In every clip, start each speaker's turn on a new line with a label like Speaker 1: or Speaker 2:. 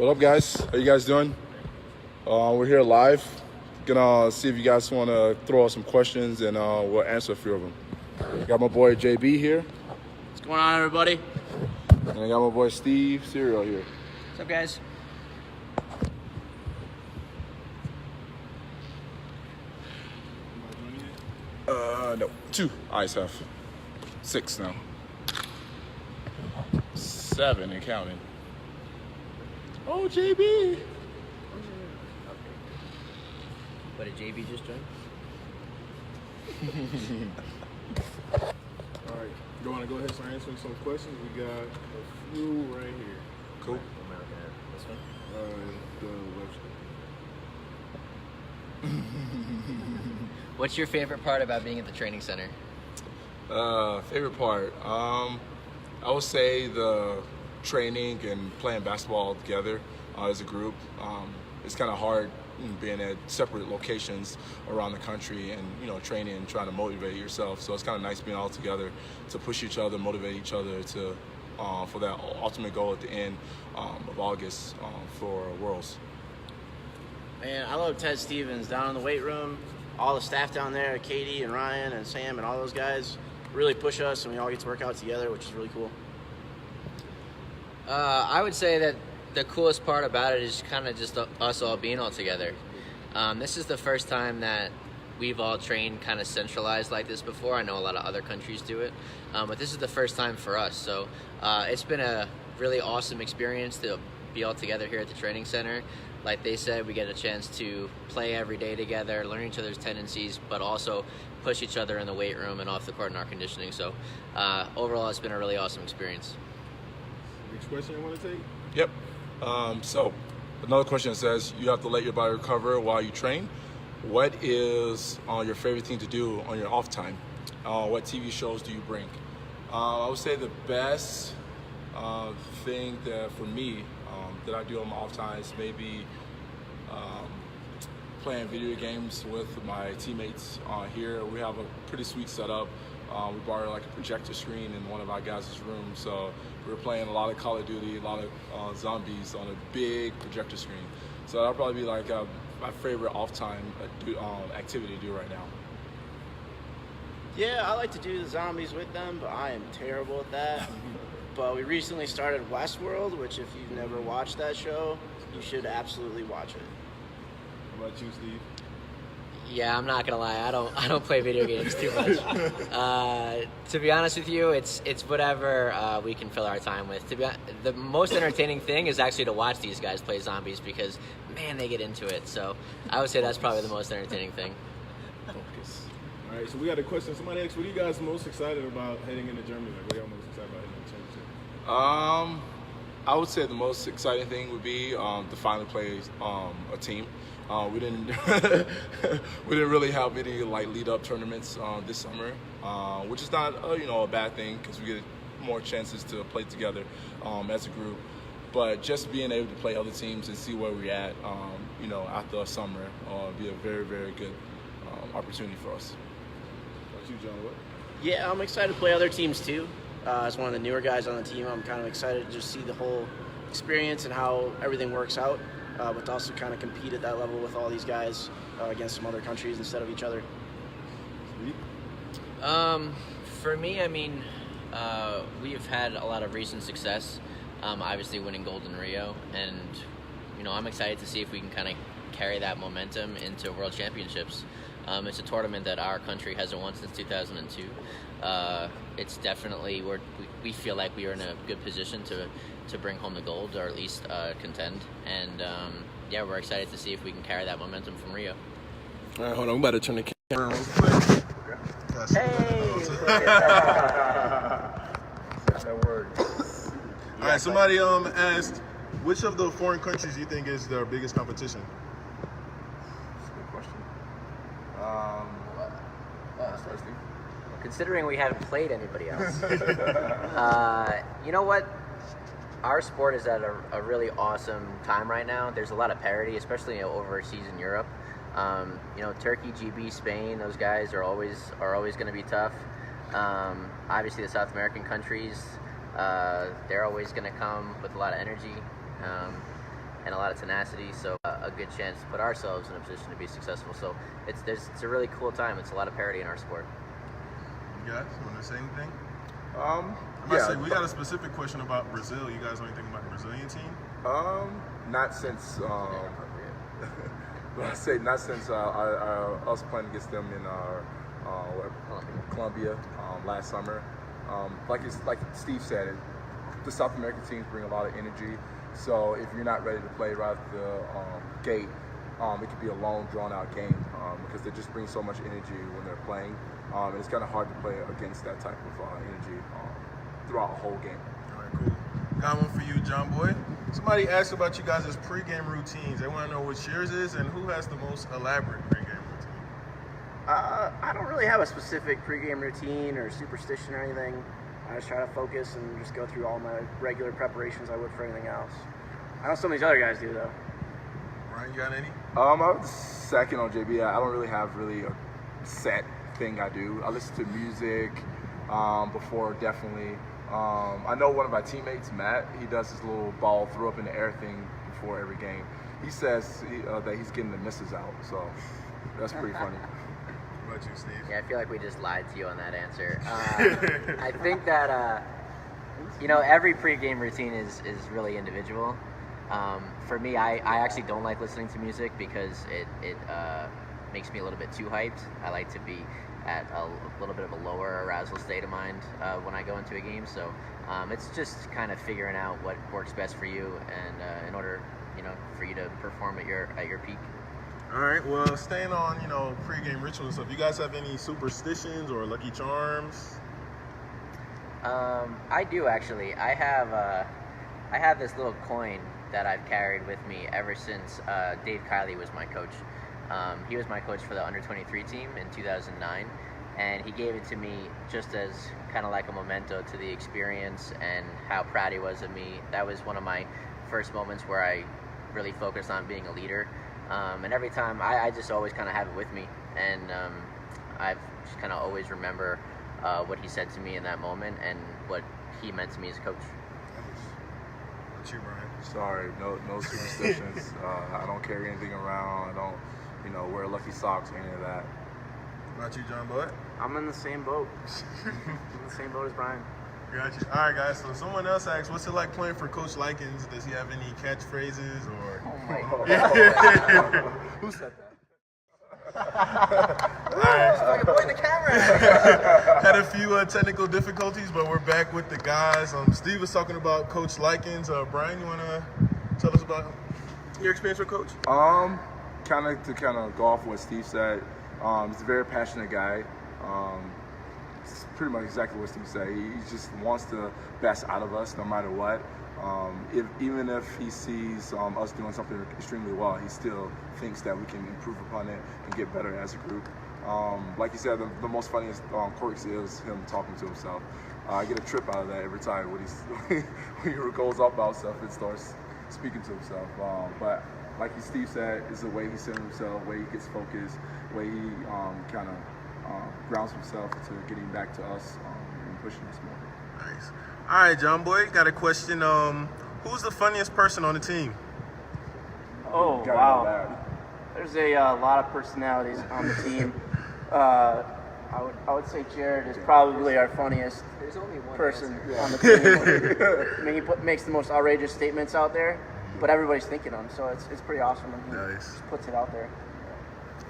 Speaker 1: What up, guys? How you guys doing? We're here live. Gonna see if you guys want to throw out some questions, and we'll answer a few of them. Got my boy JB here.
Speaker 2: What's going on, everybody?
Speaker 1: And I got my boy Steve Serio here.
Speaker 2: What's up, guys?
Speaker 1: No, 2. I have 6 now. 7 and counting. Oh, JB.
Speaker 2: What, did JB just join?
Speaker 3: All right, you want to go ahead and start answering some questions? We got a few right here.
Speaker 1: Cool.
Speaker 2: This one?
Speaker 3: The website.
Speaker 2: What's your favorite part about being at the training center?
Speaker 1: Favorite part? I would say the training and playing basketball together as a group. It's kind of hard being at separate locations around the country and, training and trying to motivate yourself. So it's kind of nice being all together to push each other, motivate each other to for that ultimate goal at the end of August for Worlds.
Speaker 4: Man, I love Ted Stevens down in the weight room. All the staff down there, Katie and Ryan and Sam and all those guys really push us, and we all get to work out together, which is really cool.
Speaker 2: I would say that the coolest part about it is kind of just us all being all together. This is the first time that we've all trained kind of centralized like this before. I know a lot of other countries do it, but this is the first time for us. So it's been a really awesome experience to be all together here at the training center. Like they said, we get a chance to play every day together, learn each other's tendencies, but also push each other in the weight room and off the court in our conditioning. So overall, it's been a really awesome experience.
Speaker 3: Next question you want to take?
Speaker 1: Yep. So another question says, you have to let your body recover while you train. What is your favorite thing to do on your off time? What TV shows do you bring? I would say the best thing that for me that I do on my off time is maybe playing video games with my teammates here. We have a pretty sweet setup. We borrowed like a projector screen in one of our guys' rooms, so we're playing a lot of Call of Duty, a lot of zombies on a big projector screen. So that'll probably be like my favorite off-time activity to do right now.
Speaker 4: Yeah, I like to do the zombies with them, but I am terrible at that. But we recently started Westworld, which if you've never watched that show, you should absolutely watch it.
Speaker 3: How about you, Steve?
Speaker 2: Yeah, I'm not gonna lie. I don't play video games too much. To be honest with you, it's whatever we can fill our time with. The most entertaining thing is actually to watch these guys play zombies because, man, they get into it. So I would say that's probably the most entertaining thing.
Speaker 3: Focus. All right, so we got a question. Somebody asked, what are you guys most excited about heading into Germany? Like, what are y'all most excited about heading into the championship?
Speaker 1: I would say the most exciting thing would be to finally play a team. We didn't really have any lead up tournaments this summer, which is not a bad thing because we get more chances to play together as a group. But just being able to play other teams and see where we're at, after the summer, be a very, very good opportunity for us.
Speaker 3: What about you, John? What?
Speaker 4: Yeah, I'm excited to play other teams too. As one of the newer guys on the team, I'm kind of excited to just see the whole experience and how everything works out. But to also kind of compete at that level with all these guys against some other countries instead of each other.
Speaker 2: For me, I mean, we've had a lot of recent success, obviously winning gold in Rio, and I'm excited to see if we can kind of carry that momentum into World Championships. It's a tournament that our country hasn't won since 2002. It's definitely we feel like we are in a good position to bring home the gold, or at least contend. And yeah, we're excited to see if we can carry that momentum from Rio.
Speaker 3: All right, hold on. I'm about to turn the camera real quick.
Speaker 4: Hey!
Speaker 3: That word. All right, somebody asked, which of the foreign countries do you think is their biggest competition?
Speaker 1: That's a good question.
Speaker 2: Considering we haven't played anybody else, you know what? Our sport is at a really awesome time right now. There's a lot of parity, especially overseas in Europe. Turkey, GB, Spain, those guys are always going to be tough. Obviously, the South American countries, they're always going to come with a lot of energy. and a lot of tenacity. So a good chance to put ourselves in a position to be successful. So it's a really cool time. It's a lot of parity in our sport.
Speaker 3: You guys want to say anything?
Speaker 1: Yeah,
Speaker 3: we got a specific question about Brazil. You guys know anything about the Brazilian team?
Speaker 1: Not since not since us playing against them in Colombia last summer. Like Steve said, the South American teams bring a lot of energy. So if you're not ready to play right at the gate, it could be a long, drawn-out game because they just bring so much energy when they're playing, and it's kind of hard to play against that type of energy throughout a whole game.
Speaker 3: All right, cool. Got one for you, John Boie. Somebody asked about you guys' pregame routines. They want to know what yours is and who has the most elaborate pregame routine.
Speaker 4: I don't really have a specific pregame routine or superstition or anything. I just try to focus and just go through all my regular preparations I would for anything else. I know some of these other guys do though.
Speaker 3: Brian, you got any?
Speaker 1: I was second on JB. I don't really have a set thing I do. I listen to music before, definitely. I know one of my teammates, Matt, he does his little ball throw up in the air thing before every game. He says that he's getting the misses out, so that's pretty funny.
Speaker 3: What about you, Steve?
Speaker 2: Yeah, I feel like we just lied to you on that answer. I think that every pregame routine is really individual. For me, I actually don't like listening to music because it makes me a little bit too hyped. I like to be at a little bit of a lower arousal state of mind when I go into a game. So it's just kind of figuring out what works best for you, and in order, for you to perform at your peak.
Speaker 3: All right. Well, staying on, pregame rituals and stuff. You guys have any superstitions or lucky charms?
Speaker 2: I do actually. I have this little coin that I've carried with me ever since Dave Kiley was my coach. He was my coach for the under-23 team in 2009, and he gave it to me just as kind of like a memento to the experience and how proud he was of me. That was one of my first moments where I really focused on being a leader, and every time I just always kind of have it with me, and I've just kind of always remember what he said to me in that moment and what he meant to me as a coach.
Speaker 3: What you, Brian?
Speaker 1: Sorry, no superstitions. I don't carry anything around. I don't, wear lucky socks or any of that.
Speaker 3: What about you, John Boie?
Speaker 4: I'm in the same boat. I'm in the same boat as Brian.
Speaker 3: Got you. All right, guys. So someone else asked, what's it like playing for Coach Likens? Does he have any catchphrases or?
Speaker 2: Oh my God.
Speaker 1: Who said that?
Speaker 2: Like a boy in the camera.
Speaker 3: Had a few technical difficulties, but we're back with the guys. Steve was talking about Coach Likens. Brian, you want to tell us about your experience with Coach?
Speaker 1: Kind of go off what Steve said. He's a very passionate guy. It's pretty much exactly what Steve said. He just wants the best out of us, no matter what. Even if he sees us doing something extremely well, he still thinks that we can improve upon it and get better as a group. Like you said, the most funniest quirks is him talking to himself. I get a trip out of that every time when he goes off about stuff and starts speaking to himself. But like Steve said, it's the way he centers himself, the way he gets focused, the way he kind of grounds himself to getting back to us and pushing us more.
Speaker 3: Nice. All right, John Boie, got a question. Who's the funniest person on the team?
Speaker 4: Oh, wow. There's a lot of personalities on the team. I would say Jared is probably our funniest person on the team. I mean, he makes the most outrageous statements out there, but everybody's thinking them, so it's pretty awesome when he just puts it out there.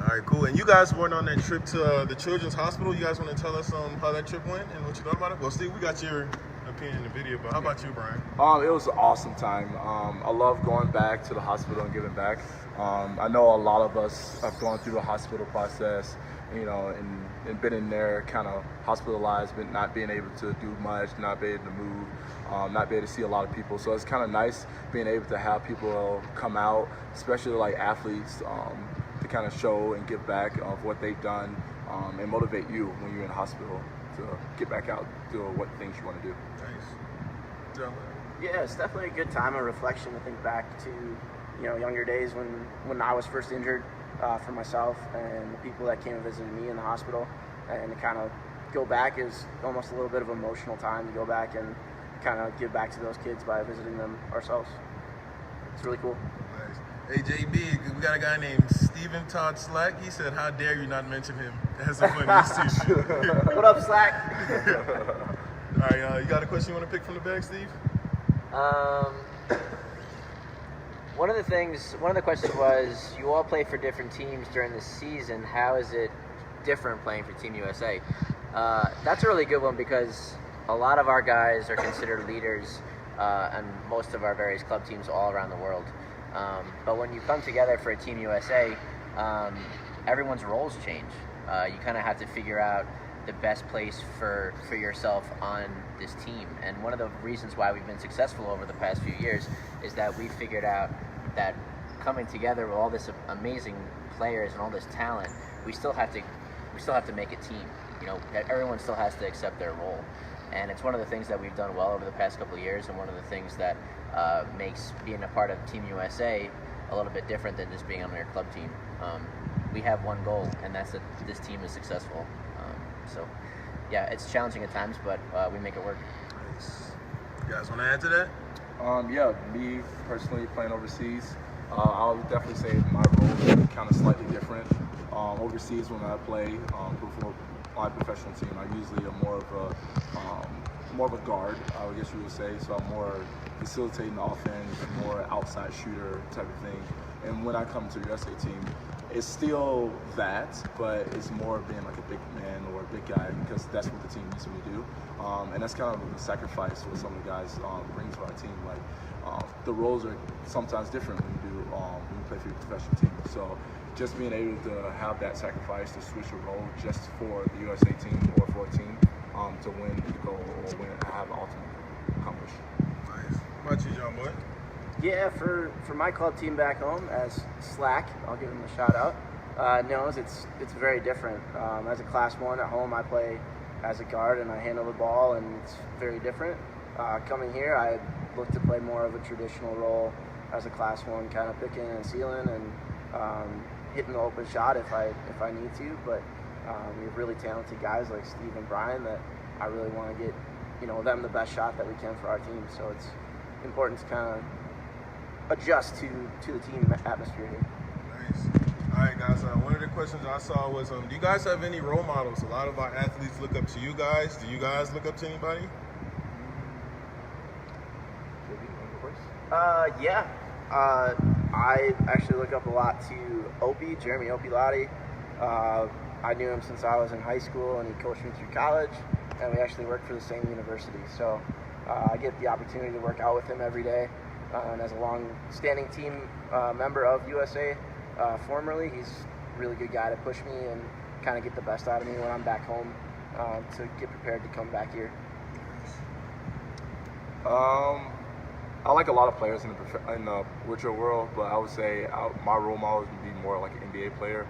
Speaker 3: All right, cool. And you guys went on that trip to the Children's Hospital. You guys want to tell us how that trip went and what you thought about it? Well, Steve, we got your opinion in the video, but how about you, Brian?
Speaker 1: It was an awesome time. I love going back to the hospital and giving back. I know a lot of us have gone through the hospital process, and been in there kind of hospitalized, but not being able to do much, not being able to move, not being able to see a lot of people. So it's kind of nice being able to have people come out, especially like athletes, to kind of show and give back of what they've done and motivate you when you're in the hospital to get back out, do what things you want to do.
Speaker 3: Nice. John.
Speaker 4: Yeah, it's definitely a good time of reflection to think back to, younger days when I was first injured for myself and the people that came and visited me in the hospital, and to kind of go back is almost a little bit of an emotional time to go back and kind of give back to those kids by visiting them ourselves. it's really cool.
Speaker 3: Nice. Hey, JB, we got a guy named Steven Todd Slack. He said, how dare you not mention him as a funniest team.
Speaker 4: What up, Slack?
Speaker 3: All right, you got a question you want to pick from the bag, Steve?
Speaker 2: One of the questions was, you all play for different teams during the season. How is it different playing for Team USA? That's a really good one because a lot of our guys are considered leaders on most of our various club teams all around the world. But when you come together for a Team USA, everyone's roles change. You kind of have to figure out the best place for yourself on this team. And one of the reasons why we've been successful over the past few years is that we figured out that coming together with all this amazing players and all this talent, we still have to make a team. You know, everyone still has to accept their role. And it's one of the things that we've done well over the past couple of years, and one of the things that makes being a part of Team USA a little bit different than just being on your club team. We have one goal, and that's that this team is successful. So, yeah, it's challenging at times, but we make it work.
Speaker 3: Nice. You guys want to add to that?
Speaker 1: Yeah, me personally playing overseas, I would definitely say my role is kind of slightly different. Overseas, when I play for my professional team, I usually am more of a guard, I guess you would say. So I'm more facilitating the offense, more outside shooter type of thing. And when I come to the USA team, it's still that, but it's more being like a big man or a big guy because that's what the team needs me to do. And that's kind of the sacrifice what some of the guys bring to our team. Like the roles are sometimes different when you play for your professional team. So just being able to have that sacrifice to switch a role just for the USA team or for a team to win the goal or win have ultimately accomplished.
Speaker 3: Nice. How about you, John Boy?
Speaker 4: Yeah, for my club team back home, as Slack, I'll give him a shout out, knows it's very different. As a Class 1 at home, I play as a guard and I handle the ball, and it's very different. Coming here, I look to play more of a traditional role as a Class 1, kind of picking and sealing and hitting the open shot if I need to. But we have really talented guys like Steve and Brian that I really want to get them the best shot that we can for our team. So it's important to kind of adjust to the team atmosphere here.
Speaker 3: Nice. All right, guys. One of the questions I saw was, do you guys have any role models? A lot of our athletes look up to you guys. Do you guys look up to anybody?
Speaker 4: Yeah. I actually look up a lot to Jeremy Opie. I knew him since I was in high school, and he coached me through college, and we actually worked for the same university. So I get the opportunity to work out with him every day. And as a long-standing team member of USA formerly, he's a really good guy to push me and kind of get the best out of me when I'm back home to get prepared to come back here.
Speaker 1: I like a lot of players in the virtual world, but I would say my role models would be more like an NBA player.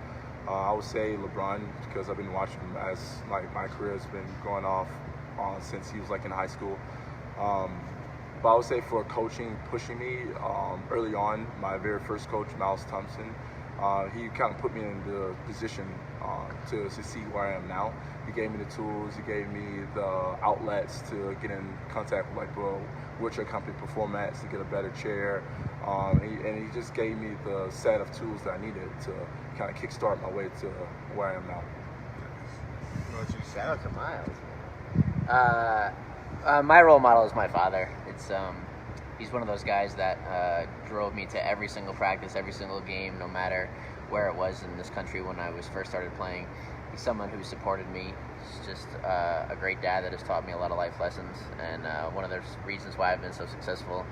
Speaker 1: I would say LeBron, because I've been watching him as like my career has been going off since he was like in high school. But I would say for coaching, pushing me early on, my very first coach, Miles Thompson, he kind of put me in the position to succeed where I am now. He gave me the tools, he gave me the outlets to get in contact with like wheelchair company Performats to get a better chair. And he just gave me the set of tools that I needed to kind of kickstart my way to where I am now.
Speaker 2: Shout out to Miles. My role model is my father. He's one of those guys that drove me to every single practice, every single game, no matter where it was in this country when I was first started playing. He's someone who supported me. He's just a great dad that has taught me a lot of life lessons. And one of the reasons why I've been so successful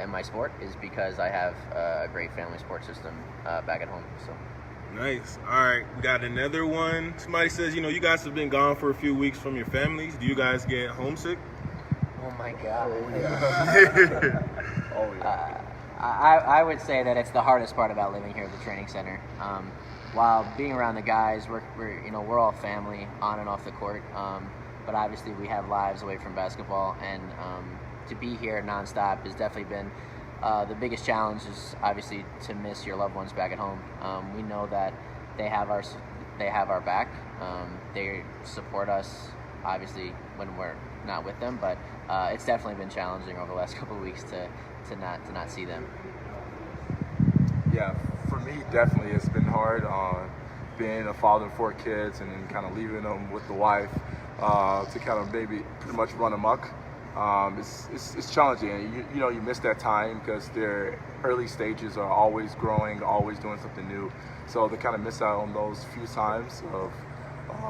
Speaker 2: in my sport is because I have a great family support system back at home. So.
Speaker 3: Nice. All right, we got another one. Somebody says, you guys have been gone for a few weeks from your families. Do you guys get homesick?
Speaker 2: Oh my God.
Speaker 1: Oh yeah.
Speaker 2: I would say that it's the hardest part about living here at the training center. While being around the guys, we're all family on and off the court. But obviously we have lives away from basketball, and to be here nonstop has definitely been the biggest challenge. Is obviously to miss your loved ones back at home. We know that they have our back. They support us obviously when we're not with them, but it's definitely been challenging over the last couple of weeks to not see them.
Speaker 1: Me, definitely. It's been hard being a father of 4 kids and then kind of leaving them with the wife to kind of maybe pretty much run amok. It's challenging. And you miss that time because their early stages are always growing, always doing something new. So to kind of miss out on those few times of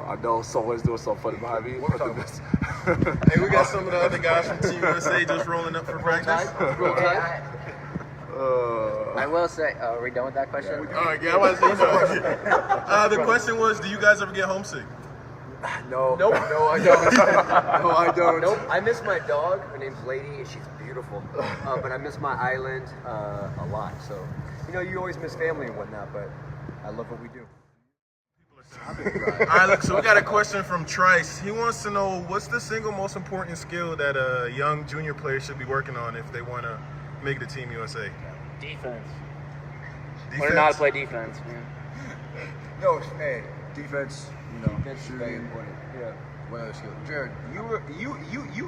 Speaker 1: I know someone's doing something funny behind me.
Speaker 3: Hey, we got some of the other guys from Team USA just rolling up for practice.
Speaker 2: I will say, are we done with that question?
Speaker 3: All right, yeah, I want to say the question was, do you guys ever get homesick?
Speaker 5: No.
Speaker 6: Nope.
Speaker 5: No, I don't. No, I don't.
Speaker 6: Nope. I miss my dog. Her name's Lady, and she's beautiful. But I miss my island a lot. So, you always miss family and whatnot, but I love what we do.
Speaker 3: All right, look, so we got a question from Trice. He wants to know, what's the single most important skill that a young junior player should be working on if they want to make the Team USA?
Speaker 4: Defense.
Speaker 3: Defense?
Speaker 4: Learn how to play defense, man.
Speaker 5: No, hey, defense.
Speaker 6: That's very important.
Speaker 5: Yeah. What other skill? Jared, you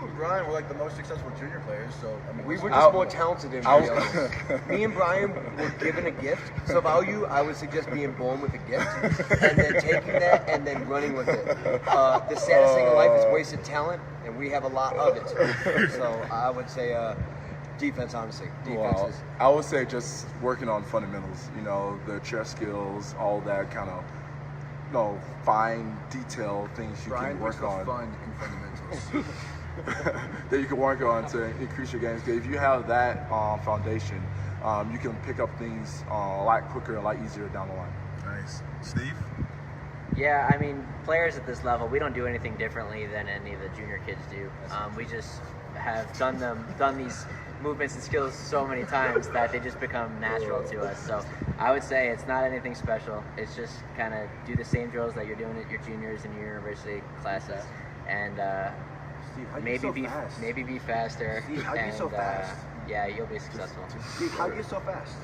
Speaker 5: and Brian were like the most successful junior players. So I mean,
Speaker 6: We were just more talented than everybody else. Me and Brian were given a gift. So if I would suggest being born with a gift and then taking that and then running with it. The saddest thing in life is wasted talent, and we have a lot of it. So I would say defense, honestly. Defense is.
Speaker 1: I would say just working on fundamentals. The chess skills, all that kind of. Fine detail things you
Speaker 5: Brian
Speaker 1: can work on.
Speaker 5: fun in fundamentals.
Speaker 1: That you can work on to increase your games. If you have that foundation, you can pick up things a lot quicker, a lot easier down the line.
Speaker 3: Nice. Steve?
Speaker 2: Yeah, I mean, players at this level, we don't do anything differently than any of the junior kids do. We just have done these movements and skills so many times that they just become natural to us. So I would say it's not anything special. It's just kind of do the same drills that you're doing at your juniors and your university classes, and
Speaker 5: Steve, how
Speaker 2: maybe
Speaker 5: you so fast?
Speaker 2: be faster.
Speaker 5: Steve, how you so fast?
Speaker 2: Yeah, you'll be successful.
Speaker 5: Steve, how you so fast?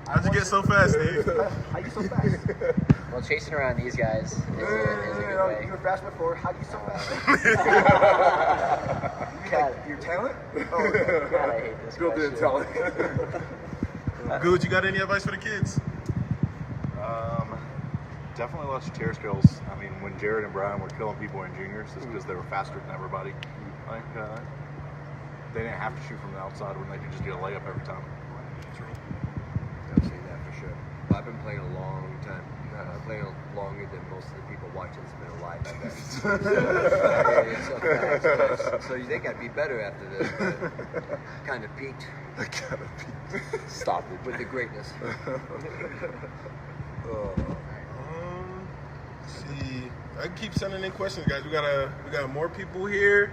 Speaker 3: How'd you get so fast, Steve?
Speaker 5: How you so fast?
Speaker 2: Well, chasing around these guys is a good way.
Speaker 5: You were fast before. How do you so fast? Your talent?
Speaker 2: Oh, God, I hate this
Speaker 1: Bill didn't tell it.
Speaker 3: Good, you got any advice for the kids?
Speaker 7: Definitely lots of chair skills. I mean, when Jared and Brian were killing people in juniors, it's because they were faster than everybody. Like, they didn't have to shoot from the outside when they could just get a layup every time.
Speaker 6: I'll say that for sure. But I've been playing a long time. I've played longer than most of the people watching has been alive, I bet. It's so fast. So they got to be better after this. Kind of peaked
Speaker 1: Stop it.
Speaker 6: with the greatness.
Speaker 3: See, I can keep sending in questions, guys. We got more people here.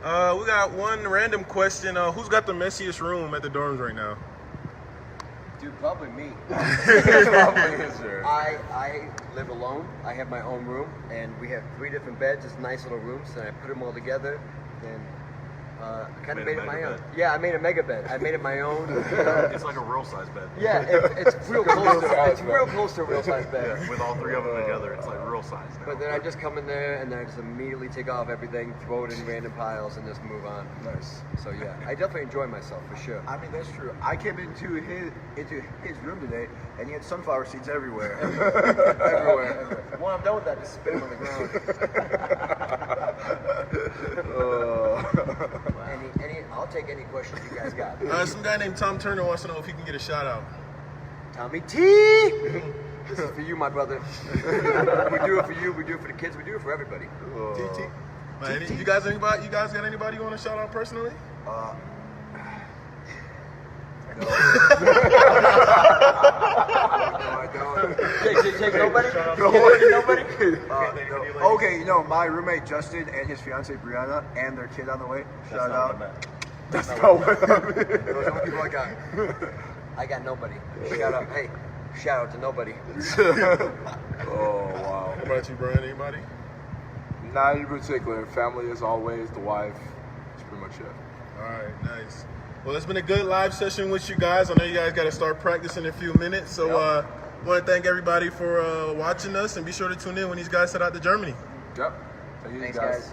Speaker 3: We got one random question. Who's got the messiest room at the dorms right now?
Speaker 6: Dude, probably me.
Speaker 1: Probably is, sir.
Speaker 6: I live alone. I have my own room, and we have 3 different beds. It's nice little rooms, and I put them all together, and kind of made it my own. Yeah, I made a mega bed. I made it my own.
Speaker 7: It's like a real size bed.
Speaker 6: Yeah, it's real close. It's real close to a real size bed.
Speaker 7: Yeah, with all 3 of them together, it's like real size now.
Speaker 6: But then I just come in there and then I just immediately take off everything, throw it in random piles, and just move on.
Speaker 5: Nice.
Speaker 6: So yeah, I definitely enjoy myself for sure.
Speaker 5: I mean, that's true. I came into his room today, and he had sunflower seeds everywhere.
Speaker 6: Everywhere. When I'm done with that, just spit them on the ground. I'll take any questions you guys got.
Speaker 3: Some guy named Tom Turner wants to know if he can get a shout out.
Speaker 6: Tommy T. This is for you, my brother. We do it for you. We do it for the kids. We do it for everybody.
Speaker 3: You guys got anybody you want to shout out personally?
Speaker 5: No, I don't.
Speaker 6: Take nobody? Nobody?
Speaker 5: No. Okay, my roommate Justin and his fiance Brianna and their kid on the way. Shout out.
Speaker 1: That's not what I mean.
Speaker 6: Those are the people I got. I got nobody. Shout out. Hey, shout out to nobody.
Speaker 1: Oh, wow.
Speaker 3: What about you, Brian? Anybody?
Speaker 1: Not in particular. Family is always the wife. That's pretty much it.
Speaker 3: All right, nice. Well, it's been a good live session with you guys. I know you guys got to start practicing in a few minutes. So I want to thank everybody for watching us, and be sure to tune in when these guys head out to Germany.
Speaker 1: Yep. Thank you,
Speaker 2: Thanks,
Speaker 1: guys.
Speaker 2: guys.